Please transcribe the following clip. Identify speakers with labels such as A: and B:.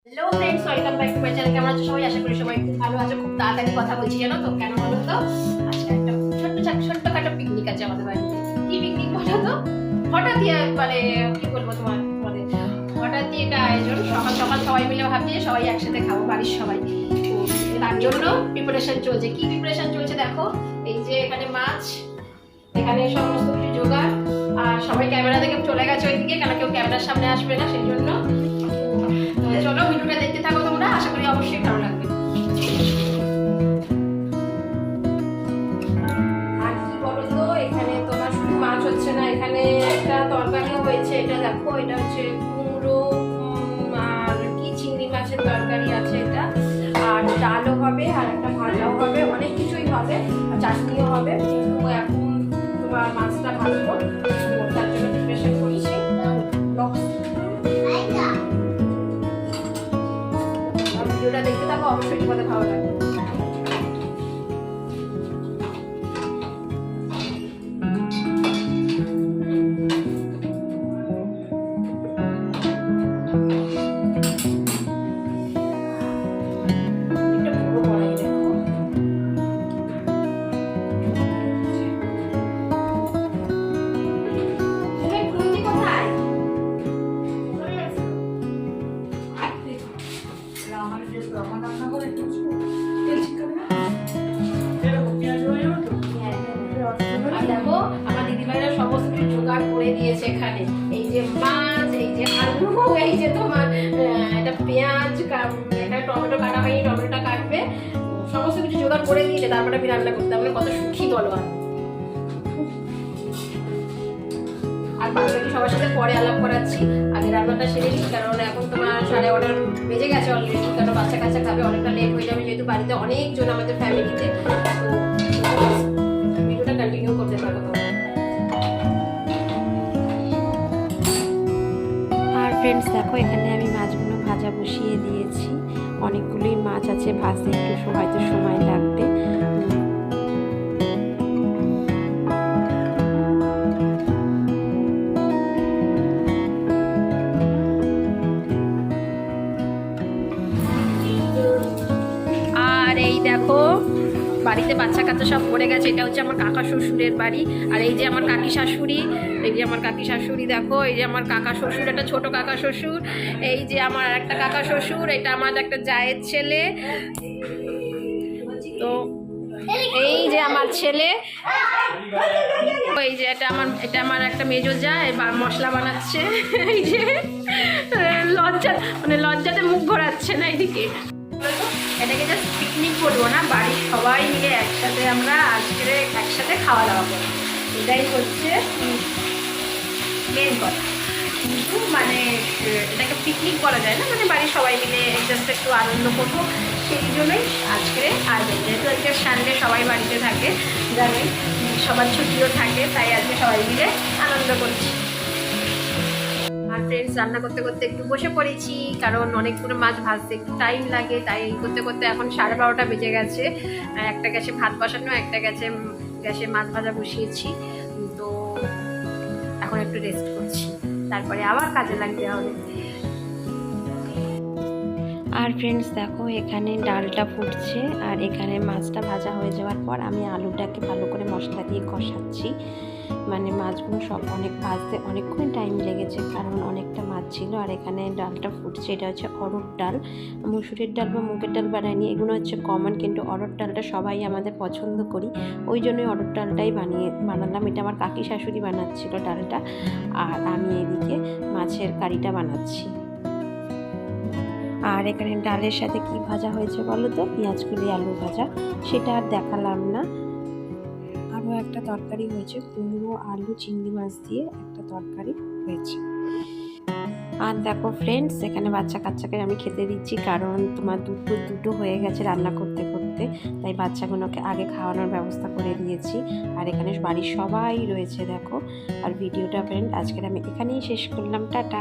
A: Hello friends, welcome back to my channel. কেমন আছো সবাই? আশা করি সবাই খুব ভালো আছো। খুব তাড়াতাড়ি কথা বলছি জানো তো, কেন বলো তো? আজকে একটা ছোট্টখাটো পিকনিক আছে আমাদের বাড়িতে। কি পিকনিক বলো তো? হঠাৎই মানে কি বলবো তোমাদের হঠাৎই এটা আয়োজন। সকাল সকাল সবাই মিলে ভাবছি সবাই একসাথে খাবো, বাড়ির সবাই। তো তার জন্য প্রিপারেশন চলছে। কি প্রিপারেশন চলছে দেখো, এই যে এখানে মাছ, এখানে সমস্ত কিছু জোগাড়, আর সবাই ক্যামেরা দেখে চলে গেছে ওইদিকে, কেন কেউ ক্যামেরার সামনে আসবে না সেই জন্য। চলো ভিডিওটা দেখতে থাকো তোমরা, আশা করি অবশ্যই ভালো লাগবে। আর কি বলো তো, এখানে তোমার শুধু মাছ হচ্ছে না, এখানে একটা তরকারিও হয়েছে। এটা দেখো, এটা হচ্ছে কুমড়ো আর কি চিংড়ি মাছের তরকারি আছে এটা, আর ডালও হবে, আর একটা ভাজাও হবে, অনেক কিছুই হবে, আর চাটনিও হবে। কিন্তু এখন তোমার মাছটা ভাজবো, তার জন্য প্রিপারেশন করছি। ভিডিওটা দেখতে থাকো, অবশ্যই তোমাদের ভালো লাগবে। দেখো আমার দিদিভাইরা সমস্ত কিছু জোগাড় করে দিয়েছে এখানে। এই যে মাছ, এই যে আলু, এই যে তোমার এটা পেঁয়াজ, এখানে টমেটো কাটা হয়নি, টমেটোটা কাটবে, সমস্ত কিছু জোগাড় করে দিয়েছে। তারপরে আমি রান্না করতে হবে। কত সুখী বলো। আর বাচ্চাকে সবার সাথে পরে আলাপ করাচ্ছি, আগে রান্নাটা সেরে নিই, কারণ এখন তোমার 11:30 বেজে গেছে অলরেডি। কারণ বাচ্চা কাচ্চা খাবে, অনেকটা লেট হয়ে যাবে, যেহেতু বাড়িতে অনেকজন আমাদের ফ্যামিলিতে। তো ভিডিওটা কন্টিনিউ করতে থাকো তোমরা।
B: আর ফ্রেন্ডস দেখো, এখানে আমি মাছগুলো ভাজা বসিয়ে দিয়েছি। অনেকগুলোই মাছ আছে, ভাজতে একটু হয়তো সময় লাগবে।
A: আর এই দেখো, বাড়িতে বাচ্চা কাচ্চা সব পড়ে গেছে। এটা হচ্ছে আমার কাকা শ্বশুরের বাড়ি। আর এই যে আমার কাকি শাশুড়ি, এই যে আমার কাকি শাশুড়ি দেখো, এই যে আমার কাকা শ্বশুর, একটা ছোট কাকা শ্বশুর, এই যে আমার একটা কাকা শ্বশুর, এটা আমার একটা জায়ের ছেলে। তো এই যে আমার ছেলে, এই যে এটা আমার একটা মেজো যা, এবার মশলা বানাচ্ছে। এই যে লজ্জাতে মুখ ঘোরাচ্ছে না এদিকে। এটাকে জাস্ট পিকনিক করবো না, বাড়ির সবাই মিলে একসাথে আমরা আজকে একসাথে খাওয়া দাওয়া করবো, এটাই হচ্ছে মেন কথা। কিন্তু মানে এটাকে পিকনিক বলা যায় না, মানে বাড়ির সবাই মিলে জাস্ট একটু আনন্দ করবো, সেই জন্যই আজকে আয়োজন। যেহেতু আজকে সানডে, সবাই বাড়িতে থাকে, জানেন সবার ছুটিও থাকে, তাই আজকে সবাই মিলে আনন্দ করছি। আর ফ্রেন্ডস, রান্না করতে করতে একটু বসে পড়েছি, কারণ অনেকগুলো মাছ ভাজতে একটু টাইম লাগে, তাই করতে করতে এখন 12:30 বেজে গেছে। একটা গ্যাসে ভাত বসানো, একটা গ্যাসে মাছ ভাজা বসিয়েছি। তো এখন একটু রেস্ট করছি, তারপরে আবার কাজে লাগতে হবে।
B: আর ফ্রেন্ডস দেখো, এখানে ডালটা ফুটছে, আর এখানে মাছটা ভাজা হয়ে যাওয়ার পর আমি আলুটাকে ভালো করে মশলা দিয়ে কষাচ্ছি। মানে মাছগুলো সব ভাজতে অনেকক্ষণ টাইম লেগেছে, কারণ অনেকটা মাছ ছিল। আর এখানে ডালটা ফুটছে, এটা হচ্ছে অরহর ডাল। মুসুরির ডাল বা মুগের ডাল বানাইনি, এগুলো হচ্ছে কমন, কিন্তু অরহর ডালটা সবাই আমাদের পছন্দ করি, ওই জন্যই অরহর ডালটাই বানালাম। এটা আমার কাকি শাশুড়ি বানাচ্ছিল ডালটা, আর আমি এদিকে মাছের কারিটা বানাচ্ছি। আর এখানে ডালের সাথে কি ভাজা হয়েছে বলো তো? পেঁয়াজকলি আলু ভাজা, সেটা আর দেখালাম না। আরও একটা তরকারি হয়েছে, কুমড়ো আলু চিংড়ি মাছ দিয়ে একটা তরকারি হয়েছে। আর দেখো ফ্রেন্ডস, এখানে বাচ্চা কাচ্চাকে আমি খেতে দিচ্ছি, কারণ তোমার দুটো হয়ে গেছে রান্না করতে করতে, তাই বাচ্চাগুলোকে আগে খাওয়ানোর ব্যবস্থা করে দিয়েছি। আর এখানে বাড়ির সবাই রয়েছে দেখো। আর ভিডিওটা ফ্রেন্ড আজকের আমি এখানেই শেষ করলাম, টাটা।